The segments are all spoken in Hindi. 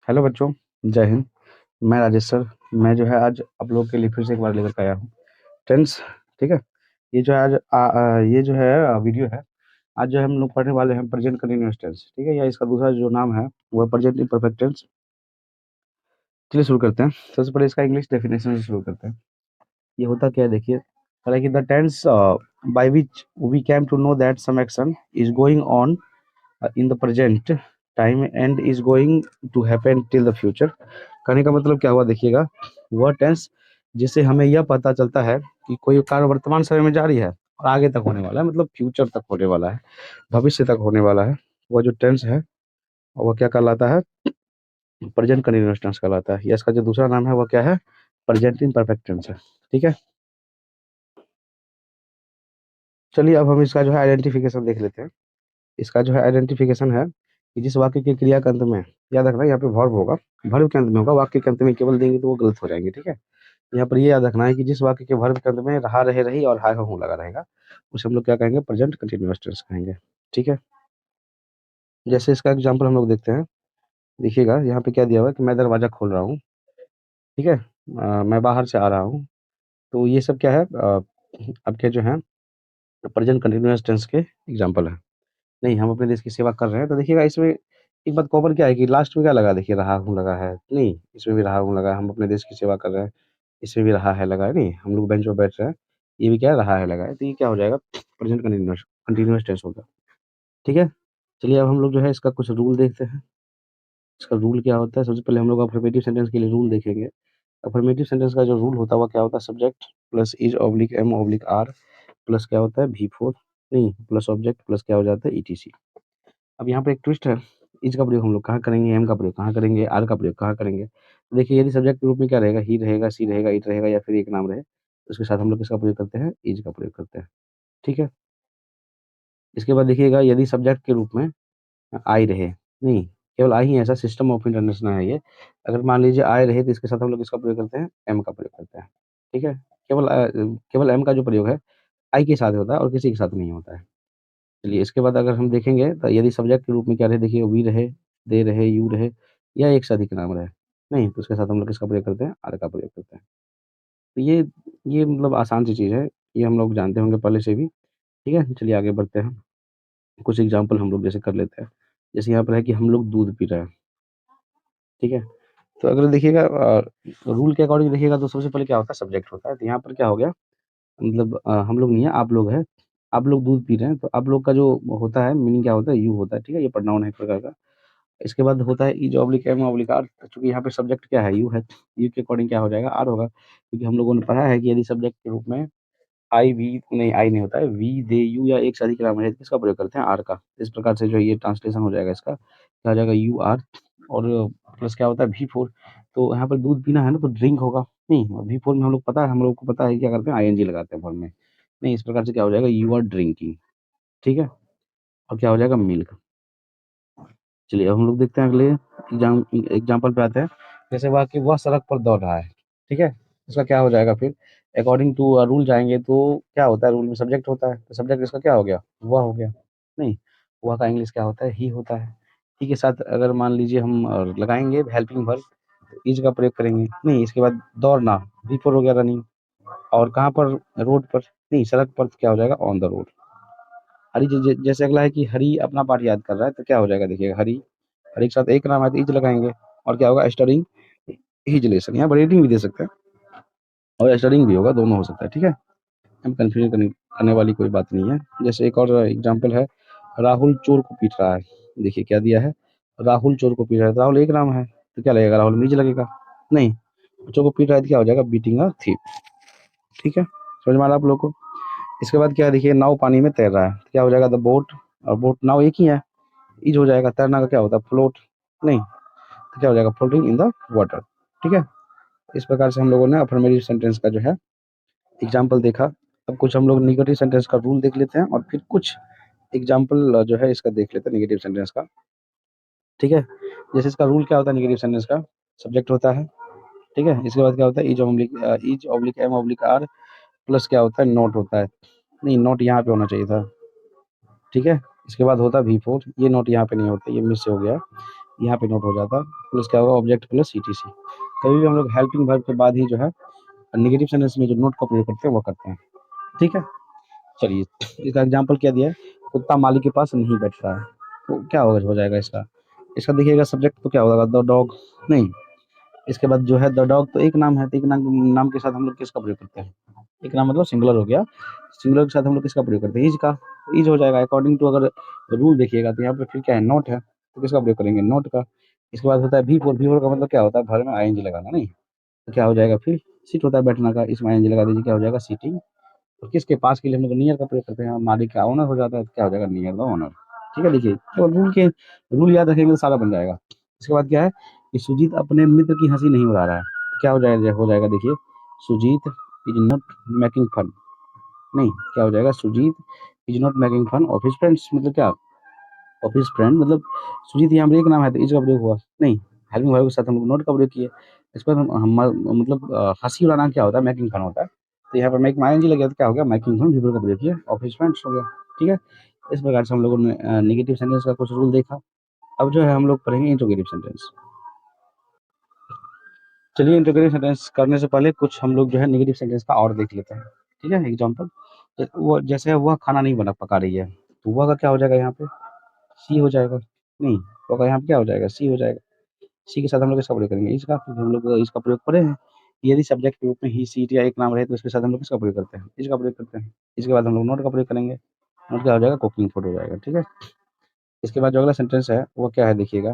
हेलो बच्चों, जय हिंद। मैं राजेश सर। मैं जो है आज आप लोग के लिए फिर से एक बार लेकर के आया हूँ टेंस। ठीक है। ये जो है आज ये जो है वीडियो है। आज जो है हम लोग पढ़ने वाले हैं प्रेजेंट कंटिन्यूअस टेंस। ठीक है, या इसका दूसरा जो नाम है वो प्रेजेंट इम्परफेक्ट टेंस। चलिए शुरू करते हैं। सबसे पहले इसका इंग्लिश डेफिनेशन से शुरू करते हैं। ये होता क्या है देखिए। हालांकि the tense by which we came to know that some action is going on in the present time and is going to happen till the future. कहने का मतलब क्या हुआ देखिएगा। वह टेंस जिससे हमें यह पता चलता है कि कोई कार्य वर्तमान समय में जारी है और आगे तक होने वाला है, मतलब फ्यूचर तक होने वाला है, भविष्य तक होने वाला है। वह जो टेंस है वह क्या कहलाता है? प्रेजेंट कंटिन्यूअस टेंस कहलाता है। या इसका जो दूसरा नाम है वह क्या है? प्रेजेंट इम्परफेक्ट टेंस है। ठीक है। चलिए अब हम इसका जो है आइडेंटिफिकेशन देख लेते हैं। इसका जो है आइडेंटिफिकेशन है कि जिस वाक्य के क्रिया के अंत में, याद रखना यहाँ पे वर्ब होगा, वर्ब के अंत में होगा, वाक्य के अंत में केवल देंगे तो वो गलत हो जाएंगे। ठीक है। यहाँ पर ये याद रखना है कि जिस वाक्य के वर्ब के अंत में रहा, रहे, रही और हाय हो लगा रहेगा उसे हम लोग क्या कहेंगे? प्रेजेंट कंटिन्यूअस टेंस कहेंगे। ठीक है। जैसे इसका एग्जांपल हम लोग देखते हैं। देखिएगा यहाँ पे क्या दिया हुआ है कि मैं दरवाजा खोल रहा हूँ। ठीक है। मैं बाहर से आ रहा हूँ। तो ये सब क्या है? आपके जो है प्रेजेंट कंटिन्यूअस टेंस के एग्जाम्पल है। नहीं, हम अपने देश की सेवा कर रहे हैं। तो देखिएगा इसमें एक बात कॉमन क्या है कि लास्ट में क्या लगा? देखिए रहा हूँ लगा है। नहीं, इसमें भी रहा हूँ लगा है। हम अपने देश की सेवा कर रहे हैं, इसमें भी रहा है लगा है। नहीं, हम लोग बेंच पर बैठ रहे हैं, ये भी क्या है? रहा है लगा है। तो ये क्या हो जाएगा? प्रेजेंट कंटिन्यूअस कंटिन्यूअस टेंस होगा। ठीक है। चलिए अब हम लोग जो है इसका कुछ रूल देखते हैं। इसका रूल क्या होता है? सबसे पहले हम लोग अफर्मेटिव सेंटेंस के लिए रूल देखेंगे। अफर्मेटिव सेंटेंस का जो रूल होता है वो क्या होता है? Subject plus is oblique M oblique R plus क्या होता है? वी फोर, नहीं प्लस ऑब्जेक्ट प्लस क्या हो जाता है? ईटीसी। अब यहाँ पे एक ट्विस्ट है। इज का प्रयोग हम लोग कहाँ करेंगे? एम का प्रयोग कहाँ करेंगे? आर का प्रयोग कहाँ करेंगे? तो देखिए यदि सब्जेक्ट के रूप में क्या रहेगा? ही रहेगा, सी रहेगा, इट रहेगा, या फिर एक नाम रहे, तो उसके साथ हम लोग किसका प्रयोग करते हैं? इज का प्रयोग करते हैं। ठीक है। इसके बाद देखिएगा यदि सब्जेक्ट के रूप में आई रहे, नहीं केवल आई ही ऐसा सिस्टम ऑफ इंटरनेशनल है ये। अगर मान लीजिए आई रहे तो इसके साथ हम लोग किसका प्रयोग करते हैं? एम का प्रयोग करते हैं। ठीक है। केवल एम का जो प्रयोग है आई के साथ होता है और किसी के साथ नहीं होता है। चलिए इसके बाद अगर हम देखेंगे तो यदि सब्जेक्ट के रूप में क्या रहे? देखिए वी रहे, दे रहे, यू रहे, या एक से अधिक नाम रहे, नहीं तो उसके साथ हम लोग किसका प्रयोग करते हैं? आर का प्रयोग करते हैं। तो ये मतलब आसान सी चीज़ है। ये हम लोग जानते होंगे पहले से भी। ठीक है। चलिए आगे बढ़ते हैं। कुछ एग्जाम्पल हम लोग जैसे कर लेते हैं। जैसे यहाँ पर है कि हम लोग दूध पी रहे हैं। ठीक है। तो अगर देखिएगा रूल के अकॉर्डिंग देखिएगा तो सबसे पहले क्या होता है? सब्जेक्ट होता है। तो यहाँ पर क्या हो गया? मतलब हम लोग नहीं है, आप लोग हैं। आप लोग दूध पी रहे हैं, तो आप लोग का जो होता है मीनिंग क्या होता है? यू होता है। ठीक है। ये प्रोनाउन है एक प्रकार का। इसके बाद होता है is oblique M oblique R. चूँकि यहाँ पे सब्जेक्ट क्या है? यू है। यू के अकॉर्डिंग क्या हो जाएगा? आर होगा। क्योंकि हम लोगों ने पढ़ा है कि यदि सब्जेक्ट के रूप में आई, वी नहीं, आई नहीं होता है, वी, दे, यू या एक से अधिक नाम है, किसका प्रयोग करते हैं? आर का। इस प्रकार से जो ये ट्रांसलेशन हो जाएगा इसका, क्या हो जाएगा? यू आर और प्लस क्या होता है? V four. तो यहाँ पर दूध पीना है ना, तो ड्रिंक होगा। नहीं, वी फोर में हम लोग पता है, हम लोग को पता है क्या करते हैं? आईएनजी लगाते हैं फॉर्म में। नहीं, इस प्रकार से क्या हो जाएगा? You are drinking. ठीक है। और क्या हो जाएगा? मिल्क। चलिए अब हम लोग देखते हैं अगले एग्जाम्पल पे आते हैं। जैसे वह सड़क पर दौड़ रहा है। ठीक है। इसका क्या हो जाएगा फिर? अकॉर्डिंग टू रूल जाएंगे तो क्या होता है? रूल में सब्जेक्ट होता है, तो सब्जेक्ट इसका क्या हो गया? वह हो गया। नहीं, वह का इंग्लिश क्या होता है? ही होता है। ही के साथ अगर मान लीजिए हम लगाएंगे हेल्पिंग वर्ब, तो इज का प्रयोग करेंगे। नहीं, इसके बाद दौड़ना, वी फोर हो गया रनिंग। और कहाँ पर? रोड पर। नहीं, सड़क पर, तो क्या हो जाएगा? On the road. हरी जैसे अगला है कि हरी अपना पाठ याद कर रहा है, तो क्या हो जाएगा? देखिएगा हरी, हरी के साथ एक नाम है तो इज लगाएंगे। और क्या होगा? Studying his lesson. यहाँ पर रीडिंग भी दे सकते हैं और स्टडिंग भी होगा, दोनों हो सकता है। ठीक है। हम कंफ्यूजन करने वाली कोई बात नहीं है। जैसे एक और एग्जाम्पल है, राहुल चोर को पीट रहा है। देखिए क्या दिया है? राहुल चोर को पीट रहा है, तो राहुल एक नाम है, तो क्या लगेगा? राहुल मीज लगेगा। नहीं, चोर को पीट रहा है तो क्या हो जाएगा? Beating a thief. ठीक है। समझ में आ रहा है आप लोग को? इसके बाद क्या है? देखिए नाव पानी में तैर रहा है, तो क्या हो जाएगा? The boat. और बोट नाव एक ही है, इज हो जाएगा। तैरना का क्या होता है? फ्लोट। नहीं, तो क्या हो जाएगा? Floating in the water. ठीक है। इस प्रकार से हम लोगों ने अफर्मेटिव सेंटेंस का जो है एग्जाम्पल देखा। अब कुछ हम लोग निगेटिव सेंटेंस का रूल देख लेते हैं और फिर कुछ एग्जाम्पल जो है इसका देख लेते हैं निगेटिव सेंटेंस का। ठीक है। जैसे इसका रूल क्या होता है निगेटिव सेंटेंस का? सब्जेक्ट होता है। ठीक है। इसके बाद क्या होता है? Is oblique M oblique R plus क्या होता है? नोट होता है। नहीं, नोट यहाँ पे होना चाहिए था। ठीक है। इसके बाद होता है वी फोर, ये नोट यहाँ पे नहीं होता, ये मिस हो गया। यहाँ पे नोट हो जाता, प्लस क्या होगा ऑब्जेक्ट प्लस ईटीसी। कभी भी हम लोग हेल्पिंग वर्ब के बाद ही जो है नेगेटिव सेंटेंस में जो नोट का प्रयोग करते हैं वो करते हैं, ठीक है। चलिए इसका एग्जाम्पल क्या दिया है, कुत्ता मालिक के पास नहीं बैठ रहा है, तो क्या होगा हो जाएगा इसका, इसका देखिएगा सब्जेक्ट तो क्या होगा द डॉग, नहीं, इसके बाद जो है द डॉग तो एक नाम है, तो एक नाम नाम के साथ हम लोग किसका प्रयोग करते हैं, एक नाम मतलब सिंगुलर हो गया, सिंगुलर के साथ हम लोग किसका प्रयोग करते हैं, इज का, इज हो जाएगा अकॉर्डिंग टू, अगर रूल देखिएगा तो यहाँ पे फिर क्या है नोट है, तो किसका प्रयोग करेंगे नोट का। इसके बाद होता है भी फोर, भी फोर का मतलब क्या होता है घर में आईएनजी लगाना, नहीं, तो क्या हो जाएगा फिर सीट होता है बैठना का, इसमें आईएनजी लगा दीजिए, क्या हो जाएगा सीटिंग। तो किसके पास के लिए हम लोग नियर का प्रयोग करते हैं, मालिक का ओनर हो जाता है, तो क्या हो जाएगा नियर द ओनर, ठीक है। देखिए तो रूल याद रखेंगे तो सारा बन जाएगा। इसके बाद क्या है कि सुजीत अपने मित्र की हंसी नहीं उड़ा रहा है, तो क्या हो जाएगा देखिए Sujit is not making fun, नहीं, क्या हो जाएगा Sujit is not making fun of his friends, मतलब क्या ऑफ हिज फ्रेंड, मतलब सुजीत यहाँ पर एक नाम है तो इज का प्रयोग हुआ, नहीं, हेल्पिंग वर्ब के साथ हम लोग नोट का प्रयोग किए। इसके बाद मतलब हंसी उड़ाना क्या होता है मेकिंग फन होता है, तो यहाँ पर मेक माइनजी लग गया तो क्या हो गया मेकिंग फन विभर का प्रयोग किया, ऑफ हिज फ्रेंड्स हो गया, ठीक है। इस प्रकार से हम लोगों ने नेगेटिव सेंटेंस का कुछ रूल देखा। अब जो है हम लोग पढ़ेंगे इंट्रोगेटिव सेंटेंस। चलिए इंट्रोगेटिव सेंटेंस करने से पहले कुछ हम लोग जो है नेगेटिव सेंटेंस का और देख लेते हैं, ठीक है। एग्जाम्पल, वो जैसे वह खाना नहीं बना पका रही है, तो वह का क्या हो जाएगा यहाँ पे सी हो जाएगा, नहीं, वह का यहाँ पे क्या हो जाएगा सी हो जाएगा, सी के साथ हम लोग इसका प्रयोग करेंगे इसका, क्योंकि हम लोग इसका प्रयोग करे हैं। यदि सब्जेक्ट के रूप में ही सी या एक नाम रहे तो इसके साथ हम लोग किसका प्रयोग करते हैं इसका प्रयोग करते हैं। इसके बाद हम लोग नोट का प्रयोग करेंगे, नोट क्या हो जाएगा कुकिंग फूड हो जाएगा, ठीक है। इसके बाद जो अगला सेंटेंस है वो क्या है देखिएगा,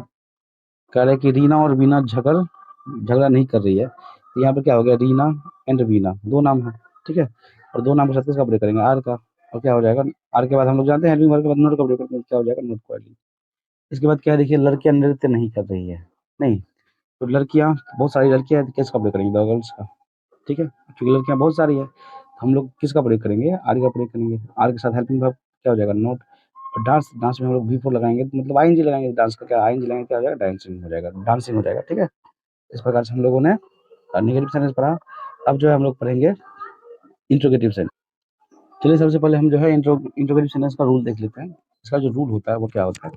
कह रहा है कि रीना और वीना झगड़ा नहीं कर रही है, तो यहाँ पे क्या हो गया रीना एंड वीना दो नाम है, ठीक है, और दो नाम के साथ किसका प्रयोग करेंगे आर का, और क्या हो जाएगा आर के बाद हम लोग जानते हैं हेल्पिंग वर्ब के बाद नोट का प्रयोग करते हैं, क्या हो जाएगा नोट क्वालिटी। इसके बाद क्या है देखिए लड़कियां नृत्य नहीं कर रही है, नहीं, तो लड़कियां बहुत सारी लड़कियां हैं तो किसका प्रयोग करेंगे द गर्ल्स का, ठीक है, क्योंकि लड़कियां बहुत सारी है तो हम लोग किसका प्रयोग करेंगे आर का प्रयोग करेंगे, आर के साथ हेल्पिंग वर्ब क्या हो जाएगा नोट, और डांस, डांस में हम लोग वी फोर लगाएंगे तो मतलब आईएनजी लगाएंगे, डांस का क्या आईएनजी लगाएंगे क्या हो जाएगा डांसिंग हो जाएगा, डांसिंग हो जाएगा, ठीक है। इस प्रकार से हम लोगों ने नेगेटिव सेंटेंस पढ़ा। अब जो है हम लोग पढ़ेंगे इंट्रोगेटिव सेंटेंस। चलिए सबसे पहले हम जो है इंट्रोगेटिव सेंटेंस का रूल देख लेते हैं। इसका जो रूल होता है वो क्या होता है,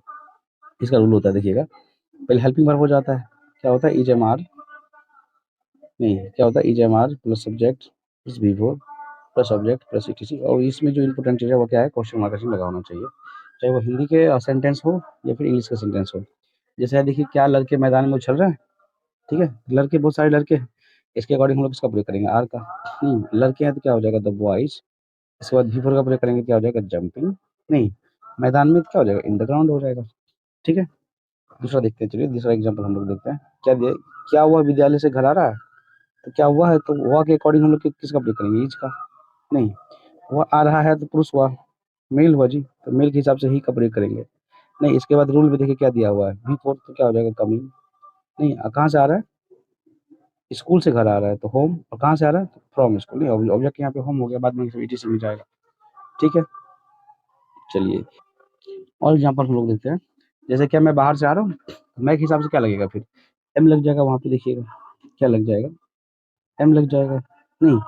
इसका रूल होता है देखिएगा, पहले हेल्पिंग वर्ब हो जाता है, क्या होता है इज एम आर, नहीं, क्या होता है is M R plus subject plus V four plus object plus ईटीसी, और इसमें जो इम्पोर्टेंट चीज़ है वो क्या है क्वेश्चन मार्क का लगा होना चाहिए, चाहे वो हिंदी के सेंटेंस हो या फिर इंग्लिश का सेंटेंस हो। जैसे है देखिए क्या लड़के मैदान में उछल रहे हैं, ठीक है, लड़के बहुत सारे लड़के हैं, इसके अकॉर्डिंग हम लोग किसका प्रयोग करेंगे आर का, लड़के हैं तो क्या हो जाएगा द बॉयज। इसके बाद वी फोर का प्रयोग करेंगे क्या हो जाएगा जंपिंग, नहीं, मैदान में तो क्या हो जाएगा इन द ग्राउंड हो जाएगा, ठीक है। दूसरा देखते हैं, चलिए दूसरा एग्जाम्पल हम लोग देखते हैं, क्या दिया, क्या हुआ विद्यालय से घर आ रहा है, तो क्या हुआ है तो हुआ के अकॉर्डिंग हम लोग किसका प्रयोग करेंगे इज का, नहीं, हुआ आ रहा है तो पुरुष हुआ, मेल हुआ जी, तो मेल के हिसाब से ही का प्रयोग करेंगे, नहीं। इसके बाद रूल में देखिए क्या दिया हुआ है वी फोर, तो क्या हो जाएगा कमिंग, नहीं, कहाँ से आ रहा है स्कूल से घर आ रहा है तो होम, और कहाँ से आ रहा है फ्रॉम स्कूल, नहीं, ऑब्जेक्ट यहाँ पे होम हो गया, बाद में ईटीसी मिल जाएगा, ठीक है। चलिए और एग्जाम्पल हम लोग देखते हैं, जैसे क्या मैं बाहर से आ रहा हूँ, मैं के हिसाब से क्या लगेगा फिर एम लग जाएगा, वहाँ पे देखिएगा क्या लग जाएगा एम लग जाएगा, नहीं,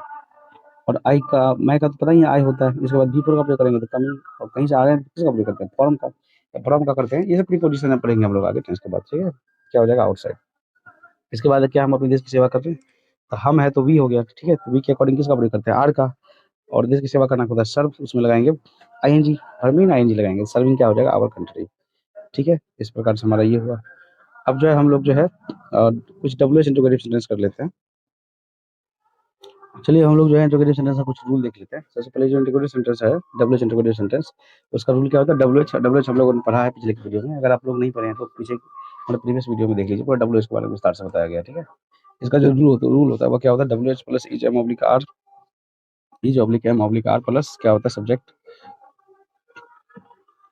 और आई का मैं का तो पता ही है आई होता है। इसके बाद भी फोर का प्रयोग करेंगे तो कमी, और कहीं से आ रहे हैं तो किसका प्रयोग करते हैं फॉर्म का, फॉर्म का करते हैं, ये सब प्रीपोजिशन में पढ़ेंगे हम लोग आगे टेंस के बाद, ठीक है। क्या हो जाएगा आउटसाइड। इसके बाद क्या हम अपने देश की सेवा करते हैं, तो हम है तो वी हो गया, ठीक है, तो वी के अकॉर्डिंग किसका प्रयोग करते हैं आर का, और देश की सेवा करना होता है सर्व, उसमें लगाएंगे आईएनजी, हर में आईएनजी लगाएंगे, सर्विंग क्या हो जाएगा आवर कंट्री, ठीक है। इस प्रकार से हमारा ये हुआ। अब जो है हम लोग जो है कुछ डब्ल्यू एच इंटरोगेटिव सेंटेंस कर लेते हैं। चलिए हम लोग जो है इंटरोगेटिव सेंटेंस का कुछ रूल देख लेते हैं। सबसे पहले जो इंटरोगेटिव सेंटेंस है डब्ल्यू एच इंटरोगेटिव सेंटेंस, उसका रूल क्या होता है डब्ल्यू एच हम लोगों ने पढ़ा है पिछले की वीडियो में, अगर आप लोग नहीं पढ़े हैं तो पीछे मतलब प्रीवियस वीडियो में देख लीजिए, पूरा डब्ल्यू एच के बारे में विस्तार से बताया गया है, ठीक है। इसका जो रूल होता है वो क्या होता है W H plus is M oblique R, is oblique M oblique R plus क्या होता है subject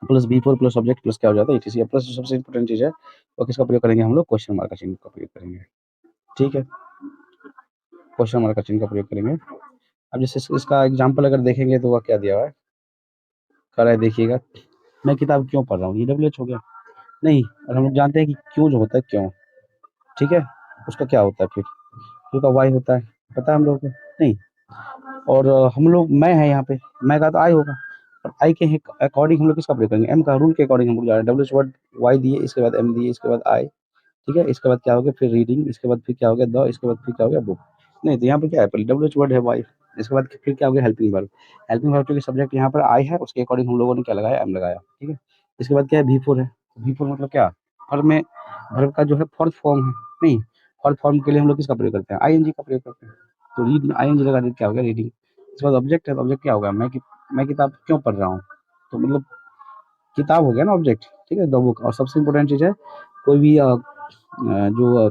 plus B four plus object plus क्या हो जाता है ईटीसी, प्लस जो सबसे इंपॉर्टेंट चीज़ है वो किसका प्रयोग करेंगे हम लोग क्वेश्चन मार्क का चिन्ह का प्रयोग करेंगे, ठीक है, क्वेश्चन मार्क का चिन्ह का प्रयोग करेंगे। अब जैसे इसका एग्जाम्पल अगर देखेंगे तो वह क्या दिया हुआ है, कह रहा है देखिएगा मैं किताब क्यों पढ़ रहा हूँ, ये डब्ल्यू एच हो गया, नहीं, और हम लोग जानते हैं कि क्यों जो होता है क्यों, ठीक है, उसका क्या होता है फिर क्यों का वाई होता है, पता है हम लोग को, नहीं, और हम लोग मैं है यहाँ पे, मैं का तो आई होगा, और आई के अकॉर्डिंग हम लोग किसका प्रयोग करेंगे एम का, रूल के अकॉर्डिंग हम लोग जा रहे हैं डब्ल्यू एच वर्ड वाई दिए इसके बाद एम दिए इसके बाद आई, ठीक है? इसके बाद क्या हो गया फिर रीडिंग, इसके बाद फिर क्या हो गया द, इसके बाद फिर क्या हो गया बुक। नहीं तो यहाँ पे क्या है पहले WH वर्ड है वाइफ, इसके बाद फिर क्या हो गया हेल्पिंग वर्ब। हेल्पिंग वर्ब क्योंकि सब्जेक्ट यहाँ पर आई है उसके अकॉर्डिंग हम लोगों ने क्या लगाया एम लगाया, ठीक है? इसके बाद क्या है V4 है, V4 मतलब क्या? वर्ब में वर्ब का जो है फोर्थ फॉर्म है, नहीं फोर्थ फॉर्म के लिए हम लोग किसका प्रयोग करते हैं? आईएनजी का प्रयोग करते हैं। तो रीड आईएनजी लगा दें क्या हो गया रीडिंग। इसके बाद ऑब्जेक्ट है तो ऑब्जेक्ट क्या होगा? मैं किताब क्यों पढ़ रहा हूँ? तो मतलब किताब हो गया ना ऑब्जेक्ट, ठीक है? The book. और सबसे इम्पोर्टेंट चीज़ है कोई भी जो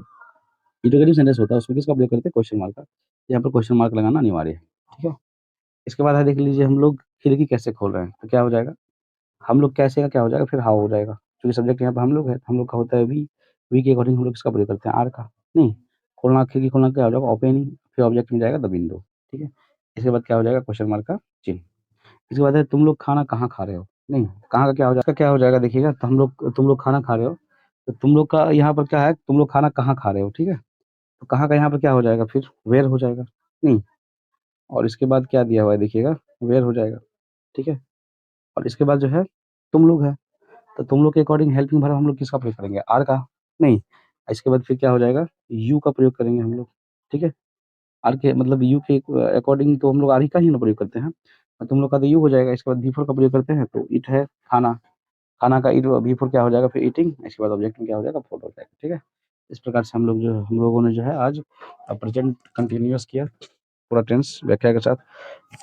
इंटरोगेटिव सेंटेंस होता है उसमें किसका प्रयोग करते हैं? क्वेश्चन मार्क का। यहाँ पर क्वेश्चन मार्क लगाना अनिवार्य है, ठीक है? इसके बाद है देख लीजिए हम लोग खिड़की कैसे खोल रहे हैं, तो क्या हो जाएगा? हम लोग कैसे का क्या हो जाएगा फिर हाउ हो जाएगा, क्योंकि सब्जेक्ट यहाँ पे हम लोग है, हम लोग का होता है वी के अकॉर्डिंग हम लोग किसका प्रयोग करते हैं? आर का। नहीं, खोलना खिड़की खोलना क्या हो जाएगा? ओपनिंग, फिर ऑब्जेक्ट में जाएगा द विंडो, ठीक है? इसके बाद क्या हो जाएगा? क्वेश्चन मार्क का चिन्ह। इसके बाद है तुम लोग खाना कहाँ खा रहे हो? नहीं, कहाँ का क्या हो जाएगा? इसका क्या हो जाएगा देखिएगा, तो तुम लोग खाना खा रहे हो, तो तुम लोग का यहाँ पर क्या है? तुम लोग खाना कहाँ खा रहे हो, ठीक है? तो कहाँ का यहाँ पर क्या हो जाएगा फिर? वेयर हो जाएगा, नहीं? और इसके बाद क्या दिया हुआ है देखिएगा, वेयर हो जाएगा, ठीक है? और इसके बाद जो है तुम लोग है, तो तुम लोग के अकॉर्डिंग हेल्पिंग वर्ब हम लोग किसका प्रयोग करेंगे? आर का। नहीं, इसके बाद फिर क्या हो जाएगा? यू का प्रयोग करेंगे हम लोग, ठीक है? आर के मतलब यू के अकॉर्डिंग तो हम लोग आर ही का ही ना प्रयोग करते हैं। और तुम लोग का तो यू हो जाएगा, इसके बाद V4 का प्रयोग करते हैं तो इट है खाना, खाना का इट V4 क्या हो जाएगा फिर ईटिंग, इसके बाद ऑब्जेक्ट में क्या हो जाएगा? फूड हो जाएगा, ठीक है? इस प्रकार से हम लोगों ने जो है आज प्रेजेंट कंटीन्यूअस किया पूरा टेंस व्याख्या के साथ।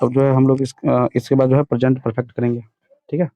अब जो है हम लोग इसके बाद जो है प्रेजेंट परफेक्ट करेंगे, ठीक है?